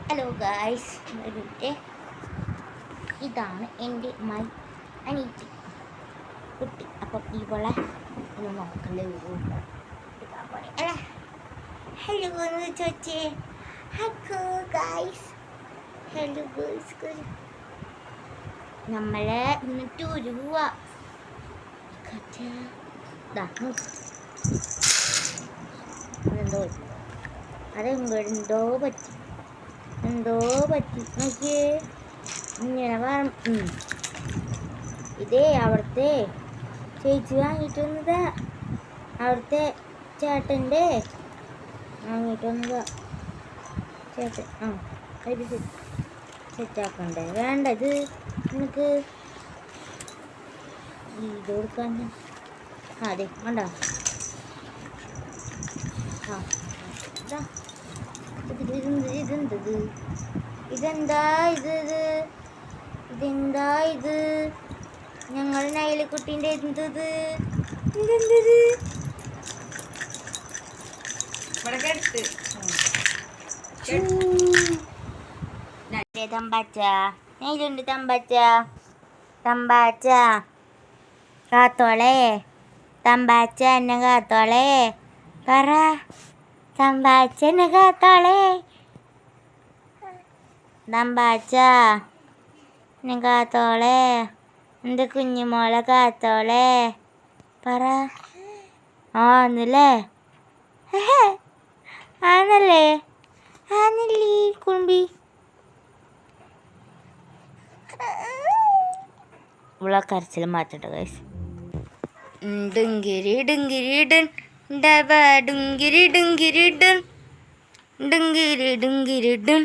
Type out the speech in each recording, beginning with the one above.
Hello guys, ഇതാണ് എൻ്റെ അനിയത്തി കുട്ടി. അപ്പം ഇവളെ ഒന്ന് നോക്കല്ലേ അല്ല. ഹലോ എന്ന് ചോദിച്ചേ. Hello guys, hello girls. നമ്മളെ ഇന്ന് ടൂര് പോവാ. അതെന്തോ പറ്റി നോക്കിയേ. ഇങ്ങനെ ഇതേ അവിടുത്തെ ചേച്ചി വാങ്ങിയിട്ട് വന്നതാ. അവിടുത്തെ ചേട്ടൻ്റെ വാങ്ങിയിട്ട് വന്നതാ. ചേട്ടൻ ഒരു സെറ്റാക്കണ്ടേ? വേണ്ട, ഇത് നമുക്ക് ഇത് കൊടുക്കാൻ. അതെ വേണ്ട. ഇതെന്താ ഇത്? ഞങ്ങൾ നൈലക്കുട്ടീൻ്റെ ഇതെന്തത്? തമ്പാച്ച നൈലുണ്ട്. തമ്പാച്ച കാത്തോളെ. തമ്പാച്ച എന്നെ കാത്തോളെ. പറ, തമ്പാച്ച എന്നെ കാത്തോളെ. തമ്പാച്ച എന്നെ കാത്തോളെ. എൻ്റെ കുഞ്ഞുമോളെ കാത്തോളെ. പറ. ആന്നല്ലേ? ആന്നല്ലേ? ആന്നില്ലേ കുമ്പി? ഇവളെ കരച്ചിൽ മാറ്റണ്ട ഗൈസ്. ഡുങ്കിരി ഡുങ്കിരി ഡുൻ ഡബ ഡുങ്കിരി ഡുങ്കിരി ഡുൻ ഡുങ്കിരി ഡുങ്കിരി ഡുൻ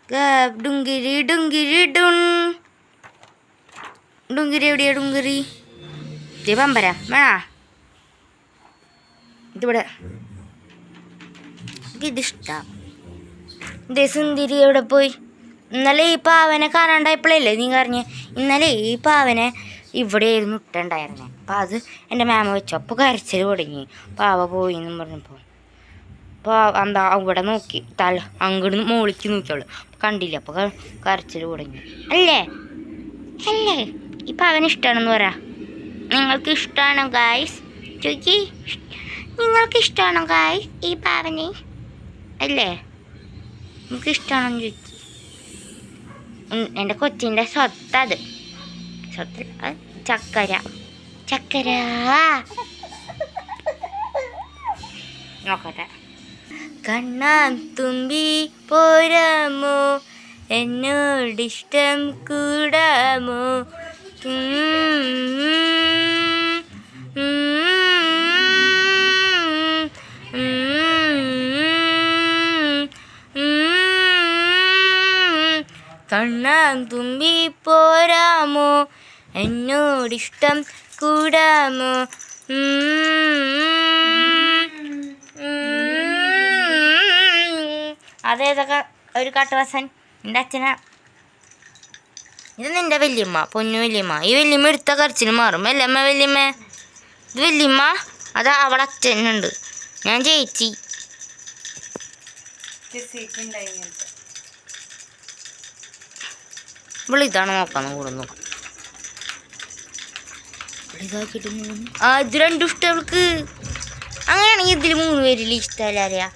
ഗബ് ഡുങ്കിരി ഡുങ്കിരി ഡുൻ. ഡുങ്കിരി എവിടെയാ? ഡുങ്കിരി പമ്പര വേണ. ഇതിവിടെ ഇതിഷ്ടം. ഇതേ സുന്ദരി എവിടെ പോയി? ഇന്നലെ ഈ പാവനെ കാണാണ്ടായപ്പോഴല്ലേ നീ പറഞ്ഞേ? ഇന്നലെ ഈ പാവനെ ഇവിടെയായിരുന്നു ഇട്ടുണ്ടായിരുന്നേ. അപ്പം അത് എൻ്റെ മാമ വെച്ചു. അപ്പോൾ കരച്ചിൽ തുടങ്ങി. പാവ പോയി എന്നും പറഞ്ഞപ്പോൾ എന്താ അവിടെ നോക്കി അങ്ങോട്ട് മോളിക്ക് നോക്കിയോളൂ. കണ്ടില്ല. അപ്പോൾ കരച്ചിൽ തുടങ്ങി. അല്ലേ ഈ പാവന് ഇഷ്ടമാണെന്ന് പറ. നിങ്ങൾക്ക് ഇഷ്ടമാണോ ഗായ്സ്? ചോദിക്കി, നിങ്ങൾക്ക് ഇഷ്ടമാണോ ഗായ്സ് ഈ പാവനെ? അല്ലേ, നമുക്ക് ഇഷ്ടമാണോ ചോദിക്കി. എൻ്റെ കൊച്ചിൻ്റെ സ്വത്തത്. ചക്കര നോക്കട്ടെ. കണ്ണാൻ തുമ്പി പോരാമോ, എന്നോടിഷ്ടം കൂടാമോ? കണ്ണാൻ തുമ്പി പോരാമോ, എന്നോടിഷ്ടം കൂടാമോ? അതേതൊക്കെ ഒരു കാട്ടുവാസൻ. എൻ്റെ അച്ഛനാ. ഇത് നിൻ്റെ വല്യമ്മ, പൊന്നു വല്യമ്മ. ഈ വല്യമ്മ എടുത്ത കരച്ചിൽ മാറും. വല്യമ്മ ഇത് വല്യമ്മ. അത് അവിടെ അച്ഛനുണ്ട്. ഞാൻ ചേച്ചി. ഇതാണ് നോക്കാൻ കൂടെ നോക്കാം. ഇതാക്കിട്ട് ഇത് രണ്ടും ഇഷ്ടം അവൾക്ക്. അങ്ങനെയാണെങ്കിൽ ഇതിൽ 3 പേരിൽ ഇഷ്ടമല്ല. അറിയാ,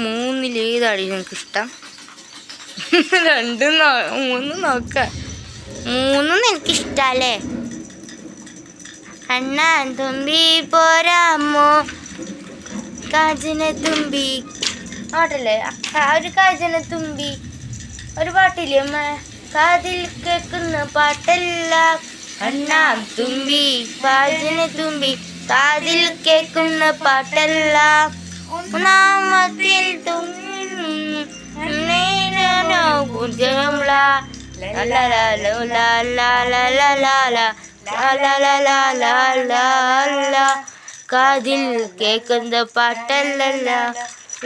മൂന്നിലേതാണ് എനിക്കിഷ്ടം? 2, 3 നോക്കാം. 3 എനിക്കിഷ്ടല്ലേ? കണ്ണാൻ തുമ്പി പോരാമോ, കാഞ്ചന തുമ്പി. പാട്ടല്ലേ ഒരു കാഞ്ചന തുമ്പി? ഒരു പാട്ടില്ലേ അമ്മ? കാതിൽ കേൾക്കുന്ന പാട്ടല്ല. കണ്ണാൻ തുമ്പി കാഞ്ചന തുമ്പി, കാതിൽ കേൾക്കുന്ന പാട്ടല്ല. ഒന്നാമത്തിൽ കാതിൽ കേൾക്കുന്ന പാട്ടല്ല.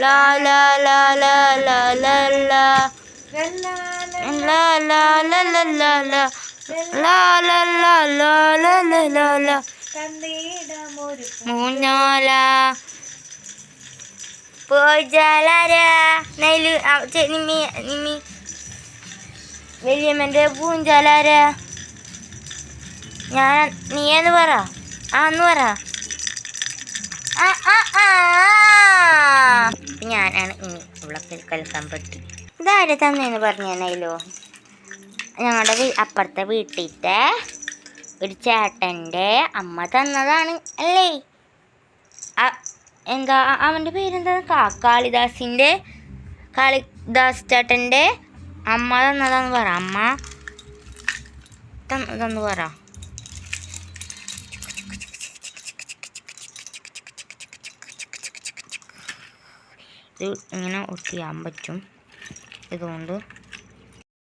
ലാ ലാ ലാ ലാ ലാ ലാ ലാ ലാ ലാ ലാ ലാ ലാ ലാ ലാ ലാ ലാ ലാ ലാ ലാ ലാ. മൂഞ്ഞോല പൂജാലാരാ നെല്ലു നിമ്മി നിമ്മി വലിയമ്മൻ്റെ പൂഞ്ചാലാരാ? ഞാൻ നീയെന്ന് പറ. എന്ന് പറ. ഞാനാണ് ഇനി ഉള്ളത്തിൽ കലക്കാൻ പറ്റി. ഇതാരെ തന്നെയെന്ന് പറഞ്ഞല്ലോ. ഞങ്ങളുടെ അപ്പുറത്തെ വീട്ടിലത്തെ ഒരു ചേട്ടൻ്റെ അമ്മ തന്നതാണ് അല്ലേ? എന്താ അവൻ്റെ പേരെന്താ? കാളിദാസ് ചേട്ടൻ്റെ അമ്മ തന്നതാന്ന് പറ. അമ്മ തന്നതെന്ന് പറ. ഇത് ഇങ്ങനെ ഒട്ടിയാൻ പറ്റും ഇതുകൊണ്ട്.